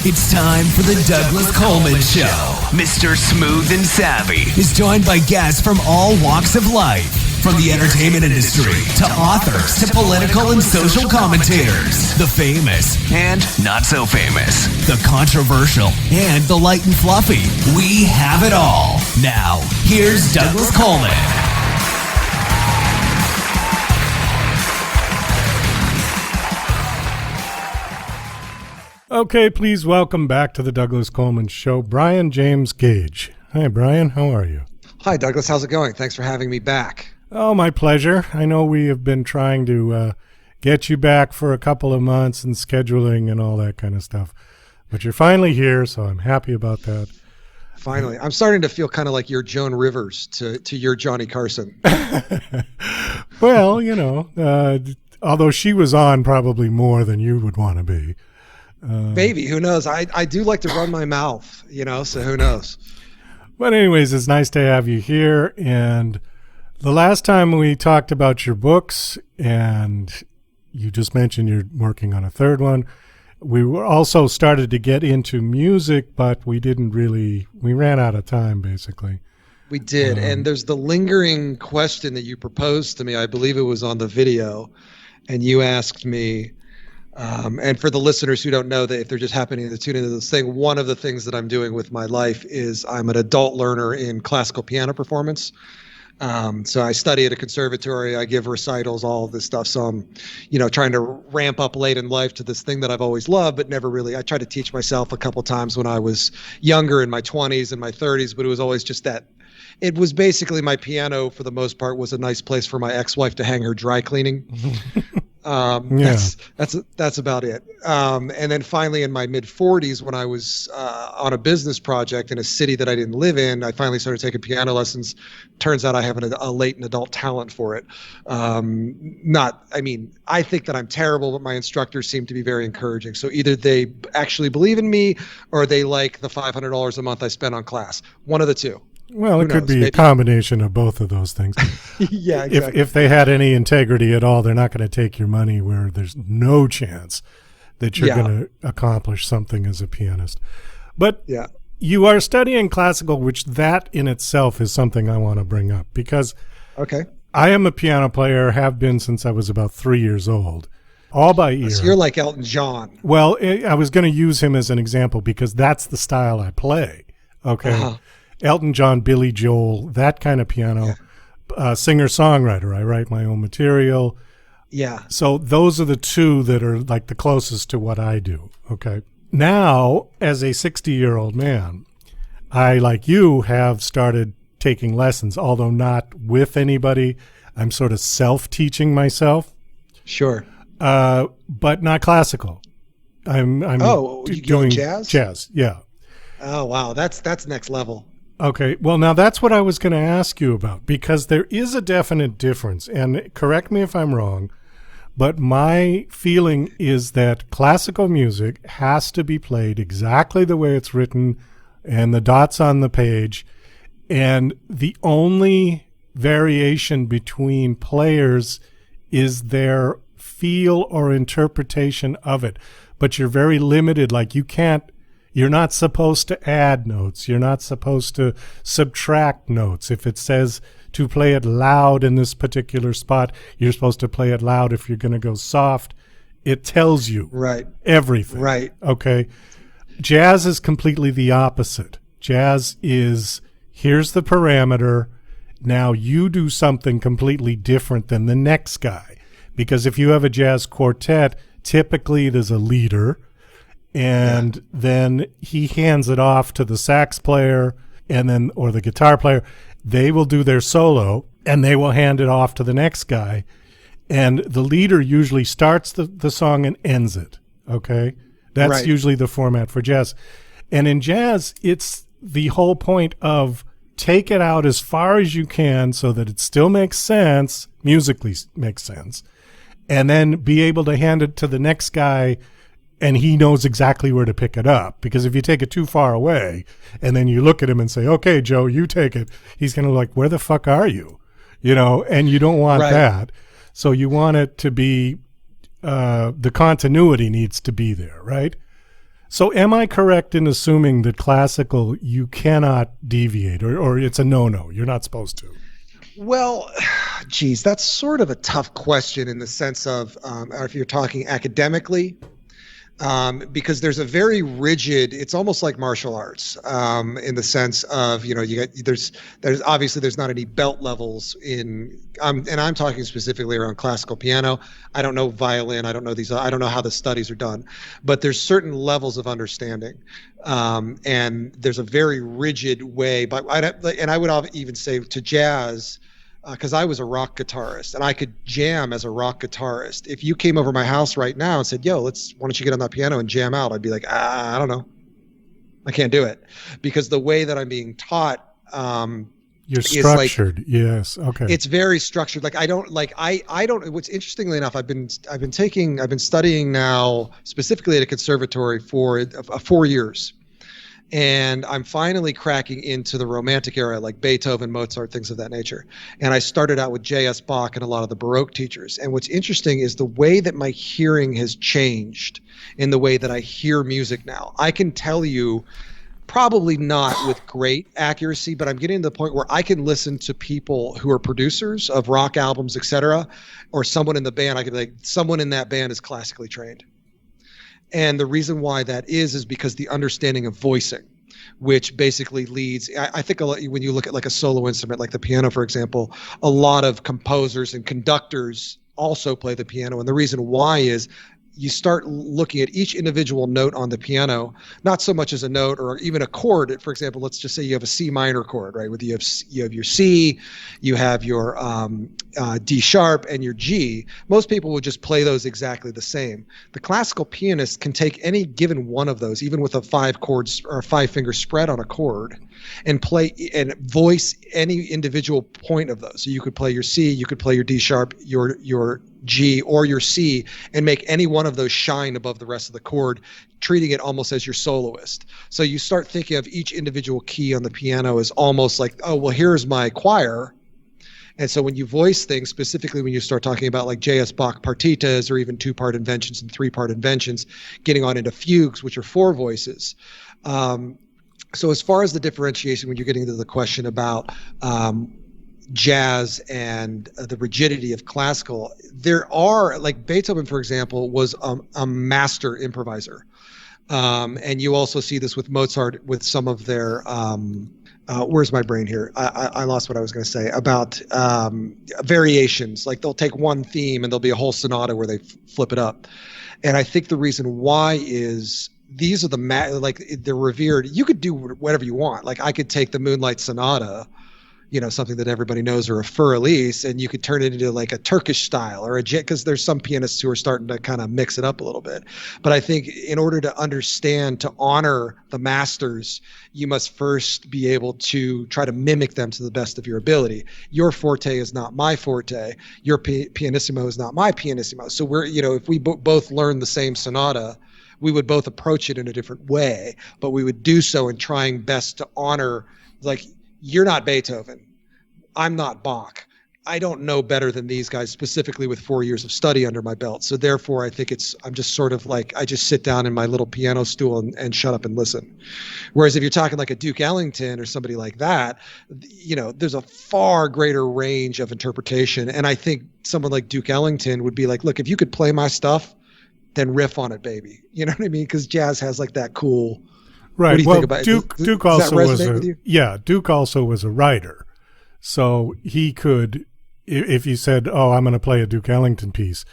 It's time for the Douglas Coleman Show. Mr. Smooth and Savvy is joined by guests from all walks of life, from the entertainment industry to authors to political and social commentators, the famous and not so famous, the controversial and the light and fluffy. We have it all. Now, here's Douglas Coleman. Okay, please welcome back to the Douglas Coleman Show, Brian James Gage. Hi, Brian. How are you? Hi, Douglas. How's it going? Thanks for having me back. Oh, my pleasure. I know we have been trying to get you back for a couple of months and scheduling and all that kind of stuff. But you're finally here, so I'm happy about that. Finally. I'm starting to feel kind of like you're Joan Rivers to your Johnny Carson. Well, you know, although she was on probably more than you would want to be. Maybe, who knows? I do like to run my mouth, you know, so who knows? But anyways, it's nice to have you here. And the last time we talked about your books, and you just mentioned you're working on a third one, we were also started to get into music, but we ran out of time, basically. We did, and there's the lingering question that you proposed to me. I believe it was on the video, and you asked me, and for the listeners who don't know, that if they're just happening to tune into this thing, one of the things that I'm doing with my life is I'm an adult learner in classical piano performance. So I study at a conservatory, I give recitals, all of this stuff. So I'm, you know, trying to ramp up late in life to this thing that I've always loved, but never really, I tried to teach myself a couple times when I was younger in my 20s and my 30s, but it was always just that. It was basically my piano, for the most part, was a nice place for my ex-wife to hang her dry cleaning. That's about it. And then finally in my mid 40s, when I was on a business project in a city that I didn't live in, I finally started taking piano lessons. Turns out I have a latent adult talent for it. I think that I'm terrible, but my instructors seem to be very encouraging. So either they actually believe in me or they like the $500 a month I spend on class. One of the two. Well, it could be a combination of both of those things. Yeah, exactly. If they had any integrity at all, they're not going to take your money where there's no chance that you're going to accomplish something as a pianist. But you are studying classical, which that in itself is something I want to bring up because I am a piano player, have been since I was about 3 years old, all by ear. So you're like Elton John. Well, I was going to use him as an example because that's the style I play. Okay. Uh-huh. Elton John, Billy Joel, that kind of piano, singer-songwriter. I write my own material. Yeah. So those are the two that are like the closest to what I do. Okay. Now, as a 60-year-old man, I, like you, have started taking lessons, although not with anybody. I'm sort of self-teaching myself. Sure. But not classical. I'm doing jazz? Jazz, yeah. Oh, wow. That's next level. Okay, well, now that's what I was going to ask you about, because there is a definite difference, and correct me if I'm wrong, but my feeling is that classical music has to be played exactly the way it's written and the dots on the page, and the only variation between players is their feel or interpretation of it, but you're very limited, like you're not supposed to add notes. You're not supposed to subtract notes. If it says to play it loud in this particular spot, you're supposed to play it loud. If you're going to go soft, it tells you everything. Right. Okay. Jazz is completely the opposite. Jazz is, here's the parameter. Now you do something completely different than the next guy. Because if you have a jazz quartet, typically there's a leader, and then he hands it off to the sax player or the guitar player. They will do their solo, and they will hand it off to the next guy. And the leader usually starts the song and ends it, okay? That's usually the format for jazz. And in jazz, it's the whole point of take it out as far as you can so that it still makes sense, musically makes sense, and then be able to hand it to the next guy, and he knows exactly where to pick it up. Because if you take it too far away and then you look at him and say, okay, Joe, you take it, he's going to like, where the fuck are you? You know, and you don't want that. So you want it to be, the continuity needs to be there, right? So am I correct in assuming that classical you cannot deviate, or it's a no-no? You're not supposed to? Well, geez, that's sort of a tough question in the sense of if you're talking academically, because there's a very rigid, it's almost like martial arts in the sense of, there's obviously there's not any belt levels and I'm talking specifically around classical piano. I don't know violin. I don't know how the studies are done, but there's certain levels of understanding. And there's a very rigid way, and I would even say to jazz, because I was a rock guitarist and I could jam as a rock guitarist. If you came over my house right now and said, why don't you get on that piano and jam out? I'd be like, I don't know. I can't do it, because the way that I'm being taught, you're structured. Yes. Okay. It's very structured. Like I don't, what's interestingly enough, I've been studying now specifically at a conservatory for 4 years. And I'm finally cracking into the Romantic era, like Beethoven, Mozart, things of that nature. And I started out with J.S. Bach and a lot of the Baroque teachers. And what's interesting is the way that my hearing has changed in the way that I hear music now. I can tell you, probably not with great accuracy, but I'm getting to the point where I can listen to people who are producers of rock albums, etc., or someone in the band. I can be like, someone in that band is classically trained. And the reason why that is because the understanding of voicing, which basically leads, I think when you look at like a solo instrument, like the piano, for example, a lot of composers and conductors also play the piano. And the reason why is you start looking at each individual note on the piano, not so much as a note or even a chord. For example, let's just say you have a C minor chord, right? You have your C, you have your D sharp and your G. Most people would just play those exactly the same. The classical pianist can take any given one of those, even with a 5-finger spread on a chord, and play and voice any individual point of those. So you could play your C, you could play your D sharp, your G, or your C, and make any one of those shine above the rest of the chord, treating it almost as your soloist. So you start thinking of each individual key on the piano as almost like, oh, well, here's my choir. And so when you voice things, specifically when you start talking about like J.S. Bach partitas or even 2-part inventions and 3-part inventions, getting on into fugues, which are 4 voices. So as far as the differentiation, when you're getting into the question about jazz and the rigidity of classical, there are, like Beethoven, for example, was a master improviser. And you also see this with Mozart with some of their, where's my brain here? I lost what I was going to say about variations. Like they'll take one theme and there'll be a whole sonata where they flip it up. And I think the reason why is these are they're revered. You could do whatever you want. Like I could take the Moonlight Sonata, something that everybody knows, or a Fur Elise, and you could turn it into like a Turkish style or because there's some pianists who are starting to kind of mix it up a little bit. But I think in order to understand, to honor the masters, you must first be able to try to mimic them to the best of your ability. Your forte is not my forte. Your pianissimo is not my pianissimo. So we're, if we both learn the same sonata, we would both approach it in a different way, but we would do so in trying best to honor, like, you're not Beethoven. I'm not Bach. I don't know better than these guys, specifically with 4 years of study under my belt. So therefore, I think I'm just sort of like, I just sit down in my little piano stool and shut up and listen. Whereas if you're talking like a Duke Ellington or somebody like that, there's a far greater range of interpretation. And I think someone like Duke Ellington would be like, look, if you could play my stuff, then riff on it, baby. You know what I mean? Because jazz has like that cool. Right. What do you think about it? Duke also Duke also was a writer. So he could, if you said, oh, I'm going to play a Duke Ellington piece,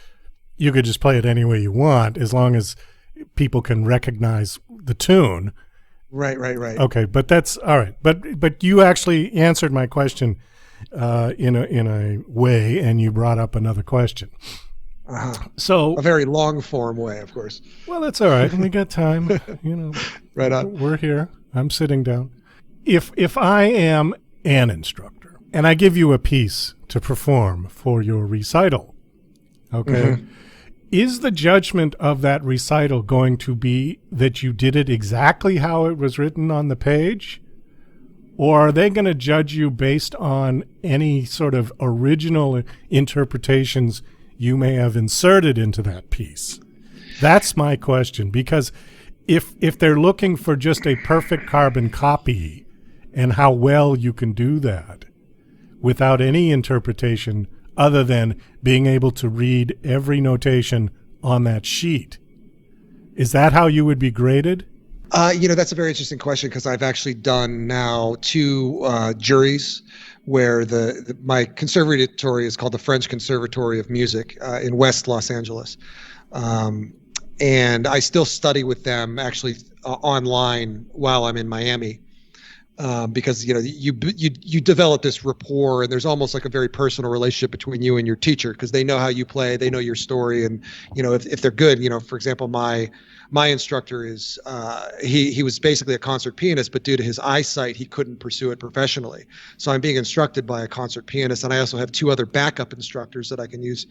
you could just play it any way you want, as long as people can recognize the tune. Right. Okay. But that's all right. But you actually answered my question in a way, and you brought up another question. So a very long form way, of course. Well, that's all right. We got time. Right on. We're here. I'm sitting down. If I am an instructor and I give you a piece to perform for your recital, okay, is the judgment of that recital going to be that you did it exactly how it was written on the page? Or are they going to judge you based on any sort of original interpretations you may have inserted into that piece? That's my question, because if they're looking for just a perfect carbon copy and how well you can do that without any interpretation other than being able to read every notation on that sheet, is that how you would be graded? That's a very interesting question, because I've actually done now 2 juries where my conservatory is called the French Conservatory of Music in West Los Angeles. And I still study with them actually online while I'm in Miami. Because you develop this rapport, and there's almost like a very personal relationship between you and your teacher, because they know how you play, they know your story, and if they're good, for example, my instructor is he was basically a concert pianist, but due to his eyesight, he couldn't pursue it professionally. So I'm being instructed by a concert pianist, and I also have 2 other backup instructors that I can use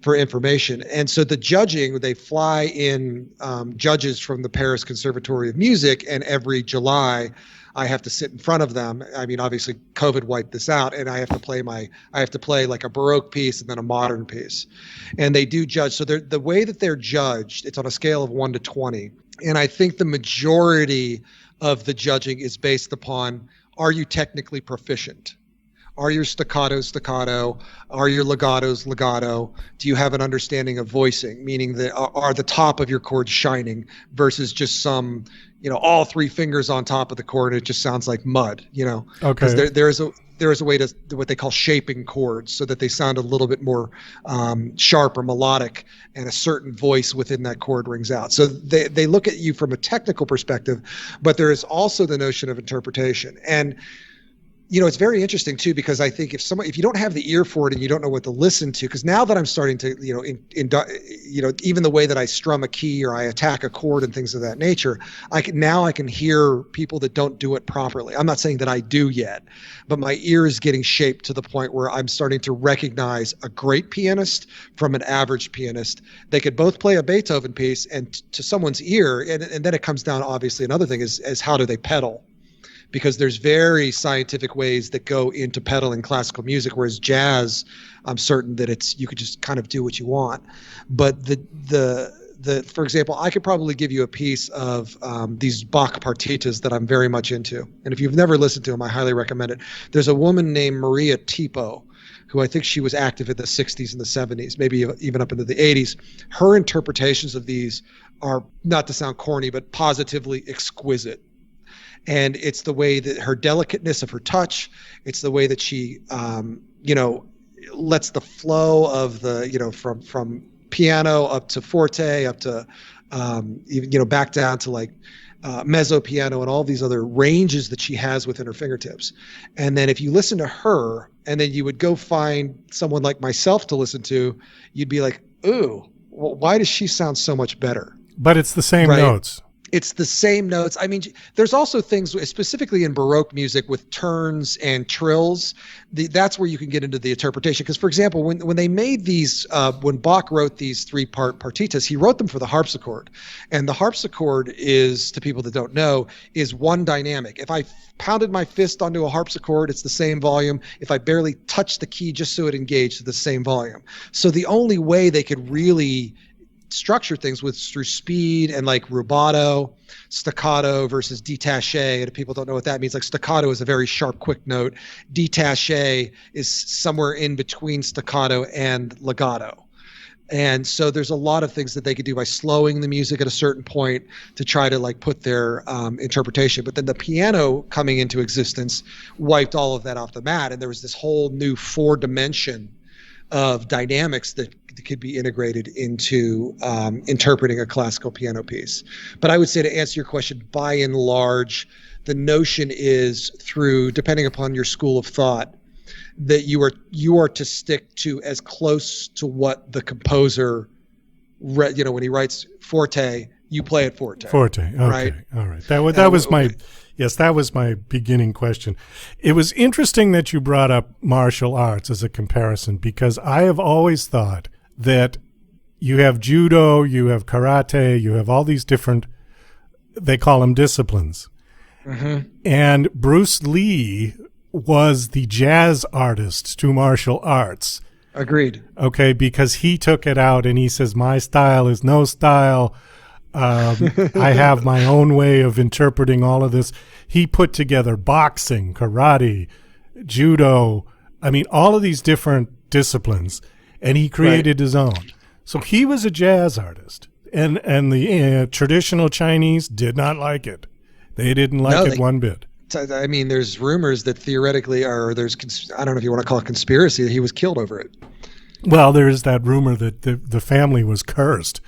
for information. And so the judging, they fly in judges from the Paris Conservatory of Music, and every July I have to sit in front of them. I mean, obviously COVID wiped this out, and I have to play like a Baroque piece and then a modern piece. And they do judge. So the way that they're judged, it's on a scale of 1 to 20. And I think the majority of the judging is based upon, are you technically proficient? Are your staccatos staccato? Are your legatos legato? Do you have an understanding of voicing, meaning that are the top of your chords shining versus just some, all 3 fingers on top of the chord, and it just sounds like mud, Okay. Because there is a way to what they call shaping chords so that they sound a little bit more sharp or melodic, and a certain voice within that chord rings out. So they look at you from a technical perspective, but there is also the notion of interpretation. And it's very interesting too, because I think if you don't have the ear for it and you don't know what to listen to, because now that I'm starting to, even the way that I strum a key or I attack a chord and things of that nature, I can hear people that don't do it properly. I'm not saying that I do yet, but my ear is getting shaped to the point where I'm starting to recognize a great pianist from an average pianist. They could both play a Beethoven piece, and to someone's ear, and then it comes down, obviously, another thing is how do they pedal? Because there's very scientific ways that go into pedaling classical music, whereas jazz, I'm certain that you could just kind of do what you want. But for example, I could probably give you a piece of these Bach partitas that I'm very much into. And if you've never listened to them, I highly recommend it. There's a woman named Maria Tipo, who I think she was active in the 60s and the 70s, maybe even up into the 80s. Her interpretations of these are, not to sound corny, but positively exquisite. And it's the way that her delicateness of her touch, it's the way that she, lets the flow of the, from piano up to forte, up to, even, back down to like mezzo piano and all these other ranges that she has within her fingertips. And then if you listen to her, and then you would go find someone like myself to listen to, you'd be like, ooh, well, why does she sound so much better? But it's the same notes. It's the same notes. I mean, there's also things specifically in Baroque music with turns and trills. That's where you can get into the interpretation. Because, for example, when they made these, when Bach wrote these 3-part partitas, he wrote them for the harpsichord. And the harpsichord is, to people that don't know, is one dynamic. If I pounded my fist onto a harpsichord, it's the same volume. If I barely touched the key just so it engaged, it's the same volume. So the only way they could really structure things was through speed and like rubato, staccato versus détaché. And if people don't know what that means, like staccato is a very sharp, quick note. Détaché is somewhere in between staccato and legato. And so there's a lot of things that they could do by slowing the music at a certain point to try to like put their interpretation. But then the piano coming into existence wiped all of that off the mat. And there was this whole new 4-dimension of dynamics that could be integrated into interpreting a classical piano piece. But I would say, to answer your question, by and large, the notion is through, depending upon your school of thought, that you are to stick to as close to what the composer, when he writes forte, you play it forte. Forte, okay, right? All right. That was my. Yes, that was my beginning question. It was interesting that you brought up martial arts as a comparison, because I have always thought that you have judo, you have karate, you have all these different, they call them disciplines. Mm-hmm. And Bruce Lee was the jazz artist to martial arts. Agreed. Okay, because he took it out and he says, my style is no style. I have my own way of interpreting all of this. He put together boxing, karate, judo, I mean, all of these different disciplines, and he created his own. So he was a jazz artist, and the traditional Chinese did not like it. They didn't like it one bit. I mean, there's rumors that theoretically, I don't know if you want to call it conspiracy, that he was killed over it. Well, there is that rumor that the family was cursed.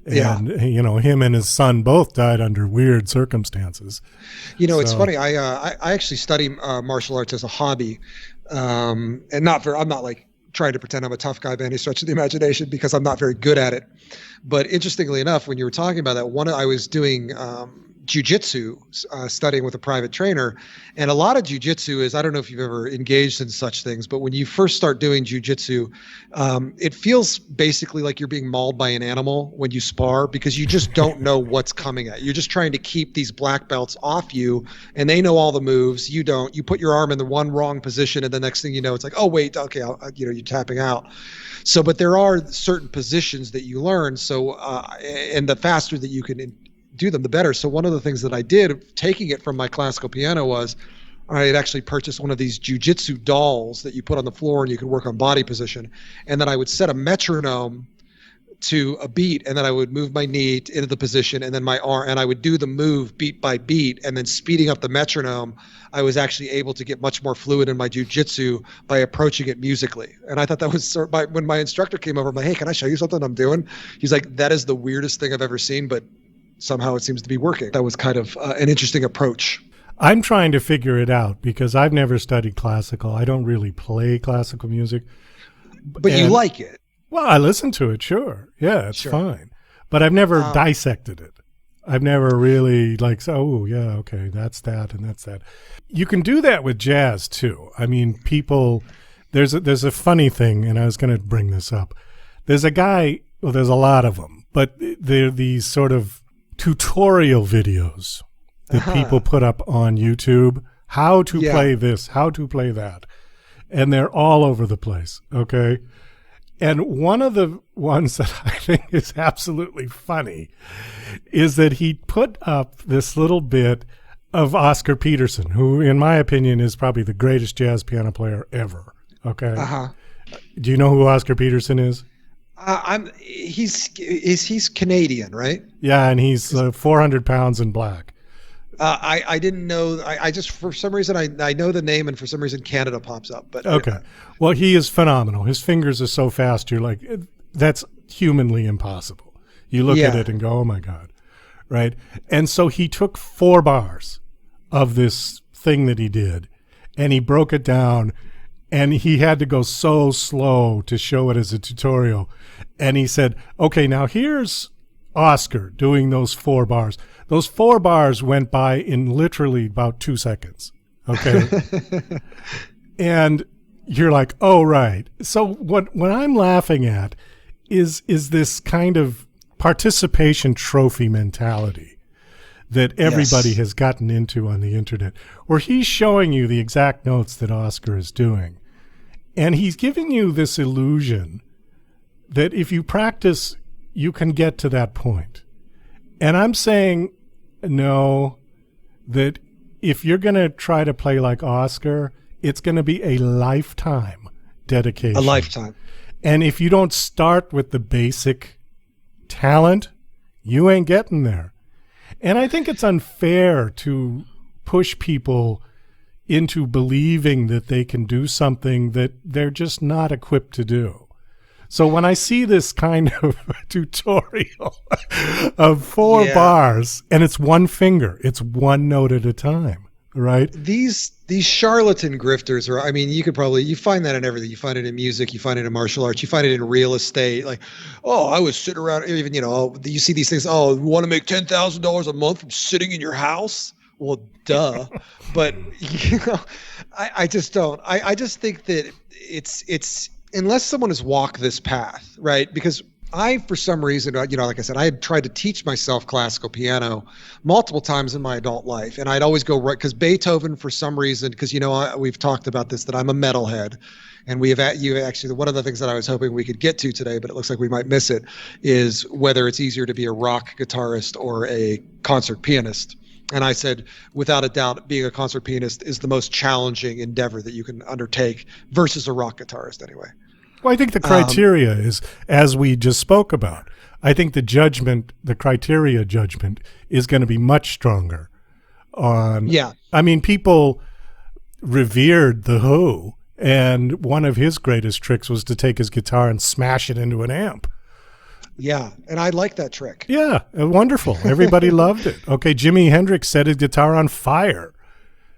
And, him and his son both died under weird circumstances. It's funny. I actually study martial arts as a hobby. I'm not like trying to pretend I'm a tough guy by any stretch of the imagination, because I'm not very good at it. But interestingly enough, when you were talking about that, I was doing jiu-jitsu, studying with a private trainer. And a lot of jiu-jitsu is, I don't know if you've ever engaged in such things, but when you first start doing jiu-jitsu, it feels basically like you're being mauled by an animal when you spar, because you just don't know what's coming at you. You're just trying to keep these black belts off you, and they know all the moves. You don't. You put your arm in the one wrong position, and the next thing you know, it's like, oh, wait, okay, you're tapping out. So, but there are certain positions that you learn. So, and the faster that you can do them, the better. So one of the things that I did, taking it from my classical piano, was I had actually purchased one of these jiu-jitsu dolls that you put on the floor and you could work on body position. And then I would set a metronome to a beat, and then I would move my knee into the position, and then my arm, and I would do the move beat by beat, and then speeding up the metronome, I was actually able to get much more fluid in my jiu-jitsu by approaching it musically. And I thought that was when my instructor came over, I'm like, hey, can I show you something I'm doing? He's like, that is the weirdest thing I've ever seen, but somehow it seems to be working. That was kind of an interesting approach. I'm trying to figure it out because I've never studied classical. I don't really play classical music. But you like it? Well, I listen to it, sure. Yeah, it's fine. But I've never dissected it. I've never really okay, that's that and that's that. You can do that with jazz too. I mean, there's a funny thing, and I was going to bring this up. There's a guy, well, there's a lot of them, but they're these sort of tutorial videos that people put up on YouTube, how to play this, how to play that. And they're all over the place, okay? And one of the ones that I think is absolutely funny is that he put up this little bit of Oscar Peterson, who, in my opinion, is probably the greatest jazz piano player ever, okay? Do you know who Oscar Peterson is? He's Canadian, right? Yeah, and he's 400 pounds and black. I didn't know. I just, for some reason, I know the name, and for some reason Canada pops up. But okay, well, he is phenomenal. His fingers are so fast, you're like, that's humanly impossible. You look at it and go, oh my God, right? And so he took 4 bars of this thing that he did, and he broke it down. And he had to go so slow to show it as a tutorial. And he said, okay, now here's Oscar doing those 4 bars. Those 4 bars went by in literally about 2 seconds. Okay. And you're like, oh, right. So what I'm laughing at is this kind of participation trophy mentality that everybody has gotten into on the internet, where he's showing you the exact notes that Oscar is doing. And he's giving you this illusion that if you practice, you can get to that point. And I'm saying, no, that if you're going to try to play like Oscar, it's going to be a lifetime dedication. A lifetime. And if you don't start with the basic talent, you ain't getting there. And I think it's unfair to push people into believing that they can do something that they're just not equipped to do. So when I see this kind of tutorial of 4 bars, and it's one finger, it's one note at a time, right? These charlatan grifters are, I mean, you find that in everything. You find it in music, you find it in martial arts, you find it in real estate. Like, oh, I was sitting around, even, you see these things, oh, you want to make $10,000 a month from sitting in your house? Well, duh. But I just don't. I just think that it's unless someone has walked this path, right? Because for some reason, like I said, I had tried to teach myself classical piano multiple times in my adult life. And I'd always go right, because Beethoven, for some reason, because, we've talked about this, that I'm a metalhead. And one of the things that I was hoping we could get to today, but it looks like we might miss it, is whether it's easier to be a rock guitarist or a concert pianist. And I said, without a doubt, being a concert pianist is the most challenging endeavor that you can undertake versus a rock guitarist anyway. Well, I think the criteria is, as we just spoke about, I think the criteria judgment is going to be much stronger on. Yeah. I mean, people revered The Who, and one of his greatest tricks was to take his guitar and smash it into an amp. Yeah, and I like that trick. Yeah, wonderful. Everybody loved it. Okay, Jimi Hendrix set his guitar on fire.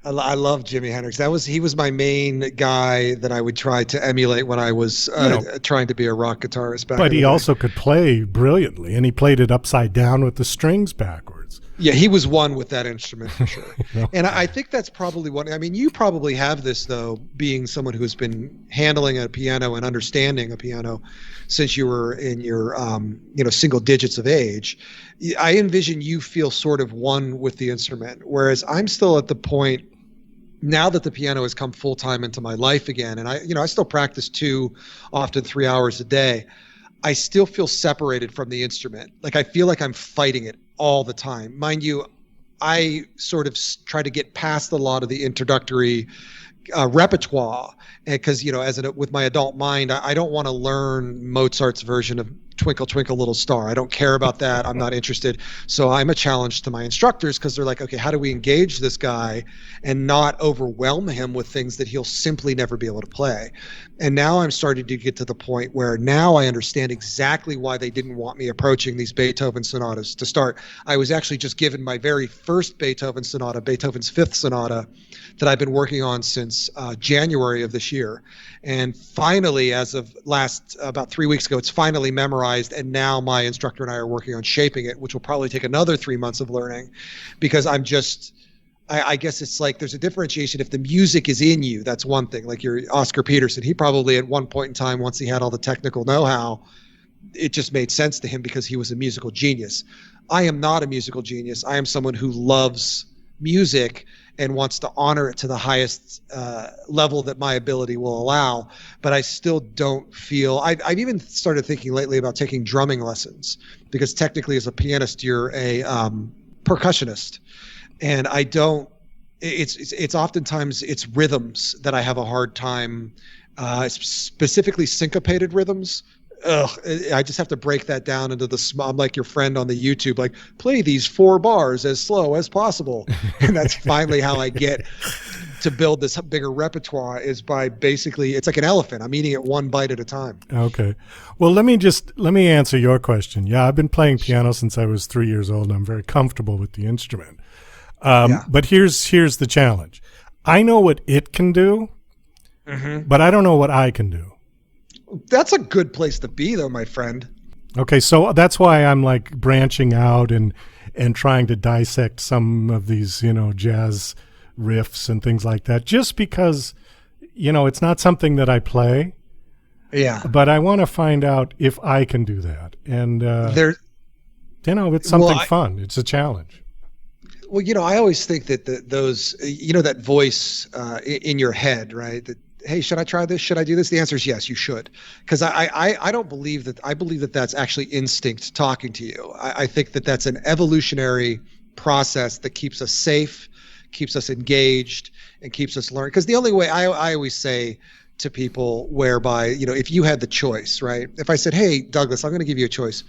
I love Jimi Hendrix. He was my main guy that I would try to emulate when I was trying to be a rock guitarist back. But he also could play brilliantly, and he played it upside down with the strings backwards. Yeah, he was one with that instrument for sure. And I think that's probably one. I mean, you probably have this, though, being someone who's been handling a piano and understanding a piano since you were in your single digits of age. I envision you feel sort of one with the instrument, whereas I'm still at the point now that the piano has come full time into my life again, and I still practice 2, often 3 hours a day. I still feel separated from the instrument. Like I feel like I'm fighting it all the time. Mind you, I sort of try to get past a lot of the introductory repertoire, because with my adult mind, I don't want to learn Mozart's version of Twinkle Twinkle Little Star. I don't care about that. I'm not interested. So I'm a challenge to my instructors, because they're like, okay, how do we engage this guy and not overwhelm him with things that he'll simply never be able to play? And now I'm starting to get to the point where now I understand exactly why they didn't want me approaching these Beethoven sonatas to start. I was actually just given my very first Beethoven sonata, Beethoven's Fifth Sonata, that I've been working on since January of this year. And finally, as of about 3 weeks ago, it's finally memorized. And now my instructor and I are working on shaping it, which will probably take another 3 months of learning, because I guess it's like there's a differentiation. If the music is in you, that's one thing. Like your Oscar Peterson, he probably at one point in time, once he had all the technical know-how, it just made sense to him because he was a musical genius. I am not a musical genius. I am someone who loves music and wants to honor it to the highest level that my ability will allow. But I still don't feel, I've even started thinking lately about taking drumming lessons, because technically as a pianist, you're a percussionist. And I don't, it's oftentimes it's rhythms that I have a hard time, specifically syncopated rhythms. I just have to break that down into I'm like your friend on the YouTube, like play these 4 bars as slow as possible. And that's finally how I get to build this bigger repertoire, is by basically, it's like an elephant. I'm eating it one bite at a time. Okay. Well, let me answer your question. Yeah, I've been playing piano since I was 3 years old, and I'm very comfortable with the instrument. But here's the challenge. I know what it can do, but I don't know what I can do. That's a good place to be, though, my friend. Okay, so that's why I'm like branching out and trying to dissect some of these, jazz riffs and things like that, just because, it's not something that I play. Yeah. But I want to find out if I can do that. And, it's something fun. It's a challenge. Well, I always think that those, that voice in your head, right? That, hey, should I try this? Should I do this? The answer is yes, you should. Because I don't believe that. I believe that that's actually instinct talking to you. I think that that's an evolutionary process that keeps us safe, keeps us engaged, and keeps us learning. Because the only way, I always say to people, whereby, if you had the choice, right? If I said, hey, Douglas, I'm going to give you a choice.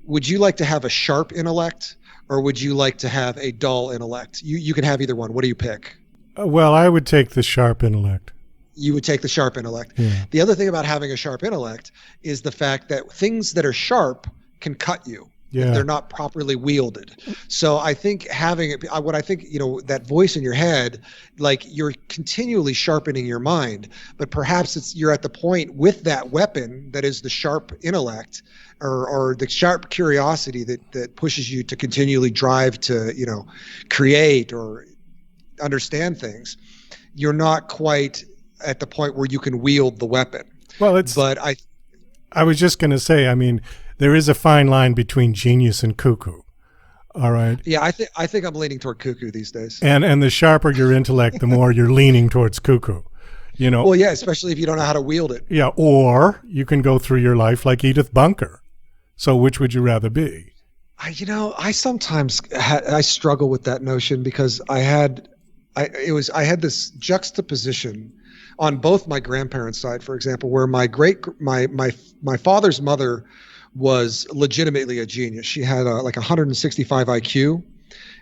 Would you like to have a sharp intellect, or would you like to have a dull intellect? You can have either one. What do you pick? Well, I would take the sharp intellect. You would take the sharp intellect. Yeah. The other thing about having a sharp intellect is the fact that things that are sharp can cut you if they're not properly wielded. So I think that voice in your head, like you're continually sharpening your mind, but perhaps you're at the point with that weapon that is the sharp intellect or the sharp curiosity that pushes you to continually drive to, create or understand things. You're not quite at the point where you can wield the weapon. Well, I was just going to say, there is a fine line between genius and cuckoo. All right. Yeah, I think I'm leaning toward cuckoo these days. And the sharper your intellect, the more you're leaning towards cuckoo. You know. Well, yeah, especially if you don't know how to wield it. Yeah, or you can go through your life like Edith Bunker. So which would you rather be? I sometimes I struggle with that notion because I had this juxtaposition on both my grandparents' side, for example, where my father's mother was legitimately a genius. She had like 165 IQ,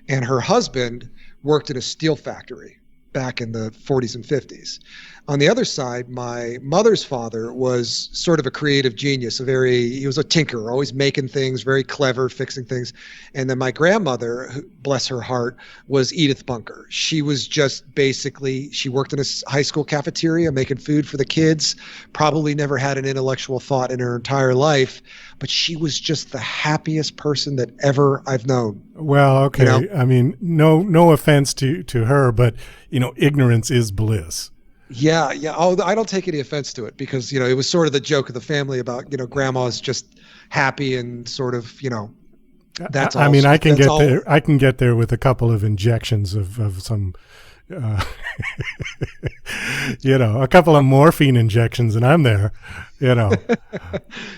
and her husband worked in a steel factory back in the 40s and 50s. On the other side, my mother's father was sort of a creative genius, he was a tinkerer, always making things, very clever, fixing things. And then my grandmother, bless her heart, was Edith Bunker. She was just she worked in a high school cafeteria making food for the kids, probably never had an intellectual thought in her entire life, but she was just the happiest person that ever I've known. Well, okay. You know? I mean, no offense to her, but ignorance is bliss. Yeah. Oh, I don't take any offense to it because, it was sort of the joke of the family about, grandma's just happy and sort of, that's all. I mean, I can get there with a couple of injections of some, a couple of morphine injections and I'm there, But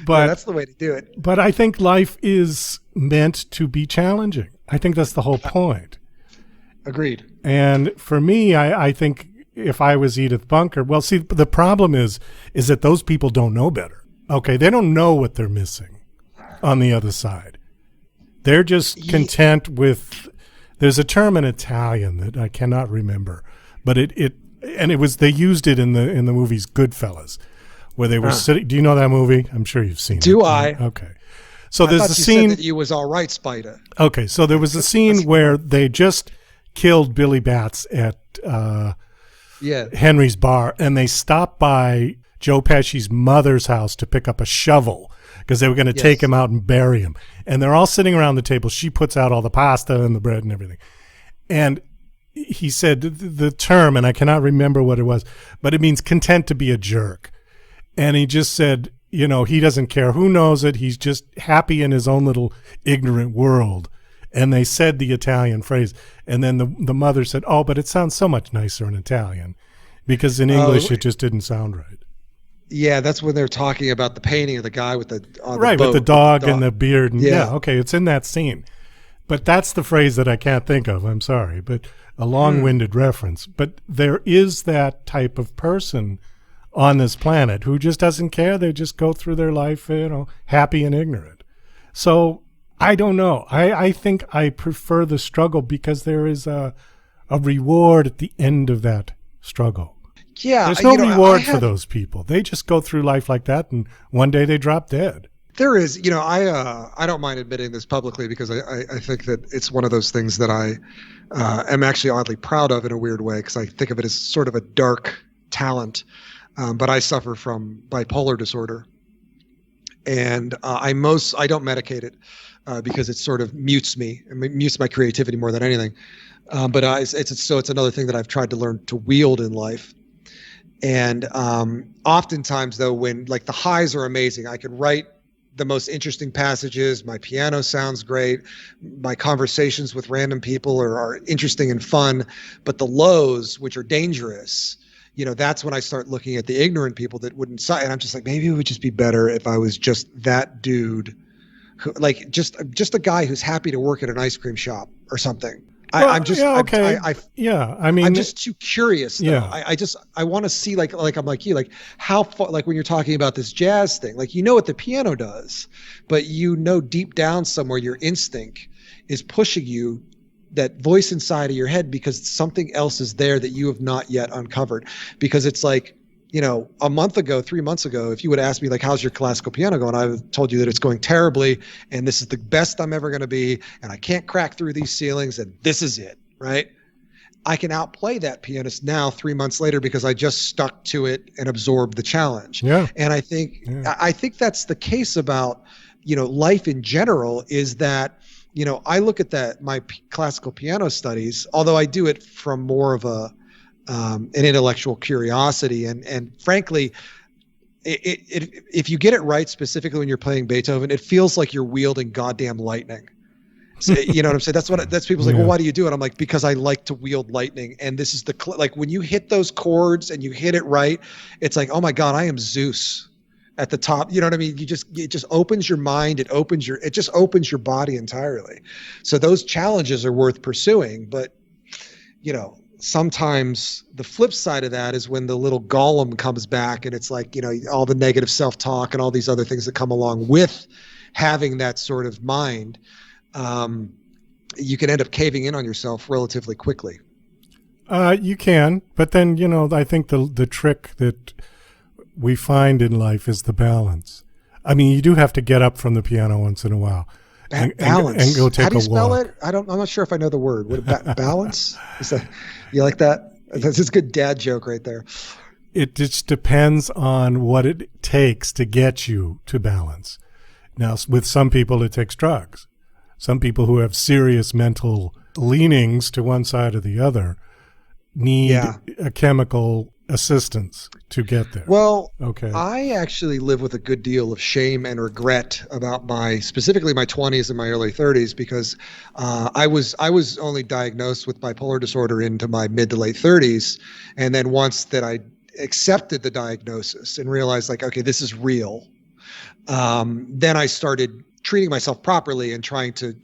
yeah, that's the way to do it. But I think life is meant to be challenging. I think that's the whole point. Agreed. And for me, I think if I was Edith Bunker, well, see, the problem is that those people don't know better. Okay, they don't know what they're missing on the other side. They're just content with. There's a term in Italian that I cannot remember, but they used it in the movies Goodfellas, where they were sitting. Do you know that movie? I'm sure you've seen it. Do I? Okay. So there's a scene. Said that you was all right, Spider. Okay, so there was a scene where they just killed Billy Batts at Henry's bar, and they stopped by Joe Pesci's mother's house to pick up a shovel because they were going to take him out and bury him. And they're all sitting around the table. She puts out all the pasta and the bread and everything. And he said the term, and I cannot remember what it was, but it means content to be a jerk. And he just said, he doesn't care who knows it. He's just happy in his own little ignorant world. And they said the Italian phrase. And then the mother said, oh, but it sounds so much nicer in Italian because in English it just didn't sound right. Yeah, that's when they're talking about the painting of the guy with the boat, with the dog and the beard. And okay, it's in that scene. But that's the phrase that I can't think of. I'm sorry, but a long-winded reference. But there is that type of person on this planet who just doesn't care. They just go through their life, happy and ignorant. So I don't know. I think I prefer the struggle because there is a reward at the end of that struggle. Yeah, there's no reward for those people. They just go through life like that, and one day they drop dead. There is, I don't mind admitting this publicly because I think that it's one of those things that I am actually oddly proud of in a weird way because I think of it as sort of a dark talent. But I suffer from bipolar disorder, and I don't medicate it because it sort of mutes me. It mutes my creativity more than anything. But it's another thing that I've tried to learn to wield in life. And oftentimes, though, when like the highs are amazing, I could write the most interesting passages. My piano sounds great. My conversations with random people are interesting and fun. But the lows, which are dangerous, that's when I start looking at the ignorant people that wouldn't. And I'm just like, maybe it would just be better if I was just that dude, who, like just a guy who's happy to work at an ice cream shop or something. I'm just I'm just too curious. Though. Yeah. I want to see like I'm like you, like how far, like when you're talking about this jazz thing, like what the piano does, but deep down somewhere your instinct is pushing you, that voice inside of your head, because something else is there that you have not yet uncovered. Because it's like, a month ago, 3 months ago, if you would ask me like, how's your classical piano going? I would have told you that it's going terribly and this is the best I'm ever going to be. And I can't crack through these ceilings and this is it, right? I can outplay that pianist now 3 months later because I just stuck to it and absorbed the challenge. Yeah. And I think that's the case about, life in general is that, I look at my classical piano studies, although I do it from more of an intellectual curiosity. And frankly, if you get it right, specifically when you're playing Beethoven, it feels like you're wielding goddamn lightning. So, you know what I'm saying? That's people's like, well, why do you do it? I'm like, because I like to wield lightning. And this is like when you hit those chords and you hit it right, it's like, oh my God, I am Zeus at the top. You know what I mean? It just opens your mind. It just opens your body entirely. So those challenges are worth pursuing. But, you know, sometimes the flip side of that is when the little golem comes back and it's like, you know, all the negative self-talk and all these other things that come along with having that sort of mind. You can end up caving in on yourself relatively quickly. You can, but then, you know, I think the trick that we find in life is the balance. I mean, you do have to get up from the piano once in a while. Balance. And go take a walk. How do you spell it? I'm not sure if I know the word. Balance? Is that, you like that? That's a good dad joke right there. It just depends on what it takes to get you to balance. Now, with some people, it takes drugs. Some people who have serious mental leanings to one side or the other need a chemical assistance to get there. Well, okay. I actually live with a good deal of shame and regret about specifically my 20s and my early 30s, because I was only diagnosed with bipolar disorder into my mid to late 30s. And then once that I accepted the diagnosis and realized, like, okay, this is real, then I started treating myself properly and trying to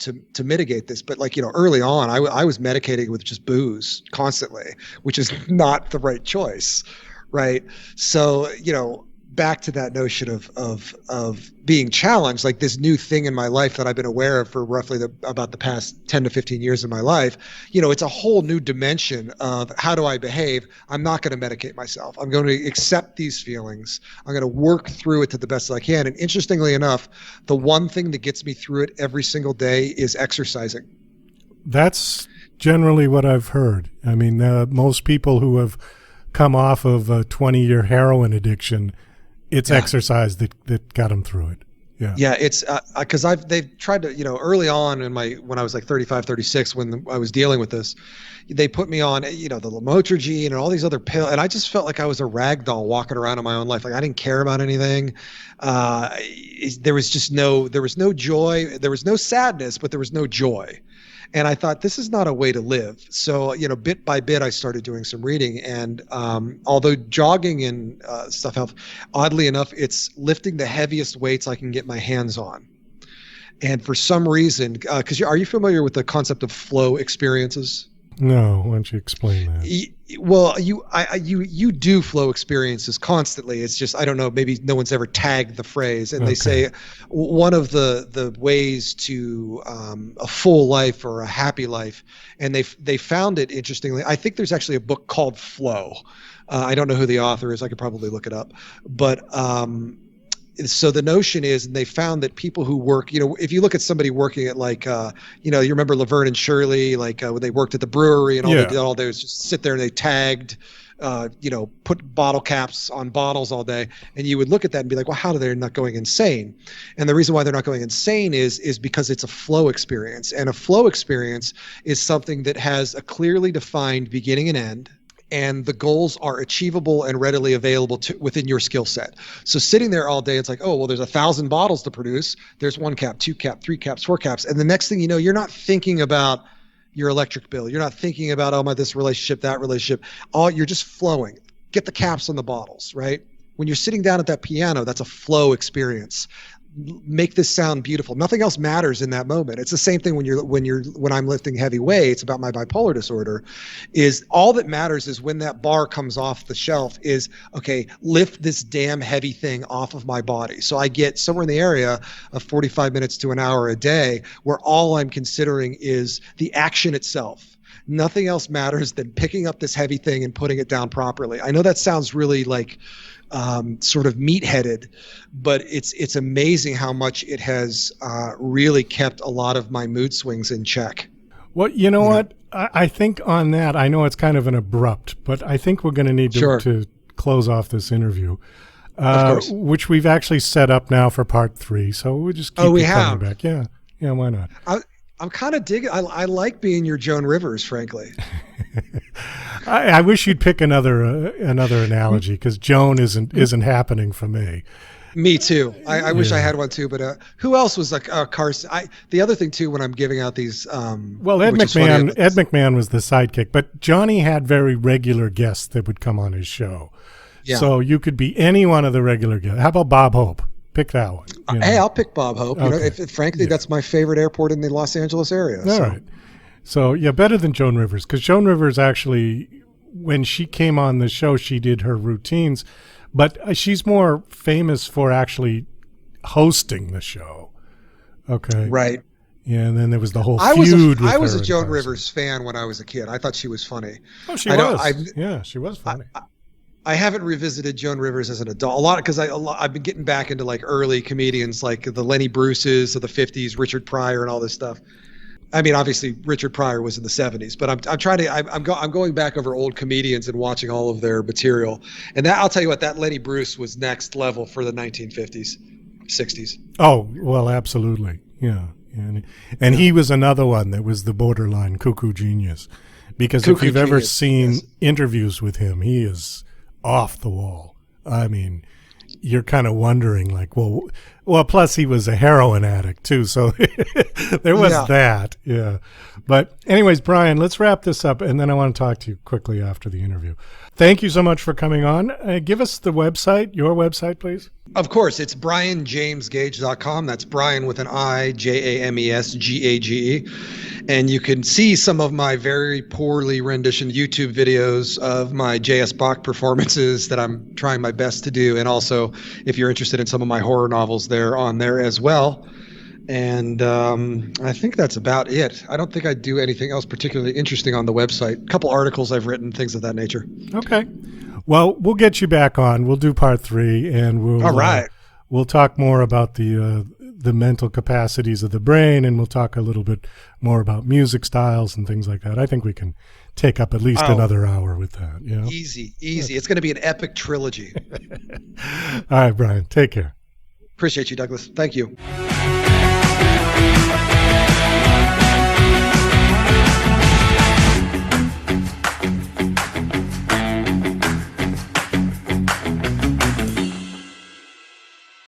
mitigate this. But like, you know, early on, I was medicating with just booze constantly, which is not the right choice. Right. So, you know, back to that notion of being challenged, like this new thing in my life that I've been aware of for roughly about the past 10 to 15 years of my life, you know, it's a whole new dimension of how do I behave? I'm not going to medicate myself. I'm going to accept these feelings. I'm going to work through it to the best that I can. And interestingly enough, the one thing that gets me through it every single day is exercising. That's generally what I've heard. I mean, most people who have come off of a 20-year heroin addiction, it's exercise that got them through it. Yeah, it's because they've tried to, you know, early on when I was like 35, 36, when I was dealing with this, they put me on, you know, the lamotrigine and all these other pills, and I just felt like I was a rag doll walking around in my own life. Like I didn't care about anything. There was no joy, there was no sadness, but there was no joy. And I thought, this is not a way to live. So, you know, bit by bit, I started doing some reading. And although jogging and stuff helps, oddly enough, it's lifting the heaviest weights I can get my hands on. And for some reason, because are you familiar with the concept of flow experiences? No, why don't you explain that? Well, you do flow experiences constantly. It's just, I don't know, maybe no one's ever tagged the phrase. And they say one of the ways to a full life or a happy life, and they found it interestingly. I think there's actually a book called Flow. I don't know who the author is. I could probably look it up. But so the notion is, and they found that people who work, you know, if you look at somebody working at like, you know, you remember Laverne and Shirley, like when they worked at the brewery and all they did all day was just sit there and they tagged, you know, put bottle caps on bottles all day. And you would look at that and be like, well, how are they not going insane? And the reason why they're not going insane is because it's a flow experience. And a flow experience is something that has a clearly defined beginning and end. And the goals are achievable and readily available within your skill set. So sitting there all day, it's like, oh, well, there's 1,000 bottles to produce. There's 1 cap, 2 cap, 3 caps, 4 caps. And the next thing you know, you're not thinking about your electric bill. You're not thinking about, oh, this relationship, that relationship. You're just flowing. Get the caps on the bottles, right? When you're sitting down at that piano, that's a flow experience. Make this sound beautiful. Nothing else matters in that moment. It's the same thing when I'm lifting heavy weights about my bipolar disorder, is all that matters is when that bar comes off the shelf is, okay, lift this damn heavy thing off of my body. So I get somewhere in the area of 45 minutes to an hour a day where all I'm considering is the action itself. Nothing else matters than picking up this heavy thing and putting it down properly. I know that sounds really like sort of meat-headed, but it's amazing how much it has really kept a lot of my mood swings in check. Well, you know what? I think on that, I know it's kind of an abrupt, but I think we're going to need to close off this interview, which we've actually set up now for part 3. So we'll just keep coming back. Yeah, why not? I'm kind of digging. I like being your Joan Rivers, frankly. I wish you'd pick another analogy, because Joan isn't happening for me. Me too. I wish I had one too, but who else was like Carson? The other thing too, when I'm giving out these, well, Ed McMahon was the sidekick, but Johnny had very regular guests that would come on his show. Yeah. So you could be any one of the regular guests. How about Bob Hope? Pick that one. Hey, I'll pick Bob Hope. Okay. You know, frankly, that's my favorite airport in the Los Angeles area. All right. So yeah, better than Joan Rivers, because Joan Rivers actually, when she came on the show, she did her routines. But she's more famous for actually hosting the show. Okay. Right. Yeah, and then there was the whole feud. I was a Joan Rivers fan when I was a kid. I thought she was funny. Oh, she was. Yeah, she was funny. I haven't revisited Joan Rivers as an adult a lot, because I've been getting back into like early comedians like the Lenny Bruces of the 50s, Richard Pryor, and all this stuff. I mean, obviously Richard Pryor was in the 70s, but I'm going back over old comedians and watching all of their material. And that, I'll tell you what, that Lenny Bruce was next level for the 1950s, 60s. Oh, well, absolutely. Yeah. And he was another one that was the borderline cuckoo genius, because if you've ever seen interviews with him, he is off the wall. I mean, you're kind of wondering, like, well, plus he was a heroin addict too, so there was that. Yeah. But anyways, Brian, let's wrap this up, and then I want to talk to you quickly after the interview. Thank you so much for coming on. Give us the website, your website, please. Of course, it's brianjamesgage.com. That's Brian with an I, JamesGage. And you can see some of my very poorly renditioned YouTube videos of my J.S. Bach performances that I'm trying my best to do. And also, if you're interested in some of my horror novels, they're on there as well. And I think that's about it. I don't think I do anything else particularly interesting on the website. A couple articles I've written, things of that nature. Okay. Well, we'll get you back on. We'll do part 3, and we'll talk more about the mental capacities of the brain, and we'll talk a little bit more about music styles and things like that. I think we can take up at least another hour with that. You know? Easy. It's going to be an epic trilogy. All right, Brian. Take care. Appreciate you, Douglas. Thank you.